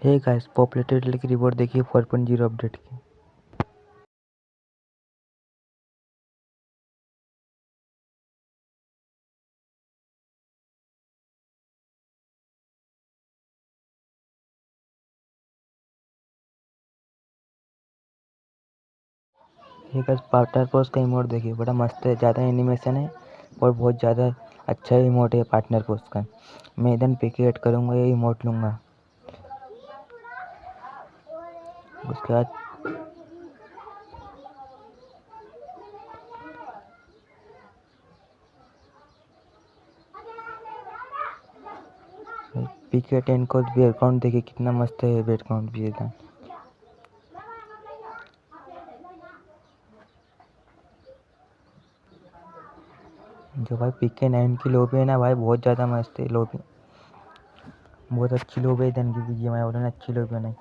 Hey guys, populated की report देखिए 4.0 update की। हे गाइस, पार्टनर पोस्ट का इमोट देखिए, बड़ा मस्त है, ज़्यादा एनिमेशन है और बहुत ज़्यादा अच्छा इमोट है पार्टनर पोस्ट का। मैं इधर पिक ऐड करूँगा, ये इमोट लूँगा। उसके बाद पीके 10 को बेयर काउंट देखिए कितना मस्त है, बेयर काउंट भी इधर। जो भाई पीके 9 की लॉबी है ना भाई, बहुत ज़्यादा मस्त है लॉबी, बहुत अच्छी लॉबी है इधर की। बीजीएमआई वालों ने अच्छी लॉबी बनाई।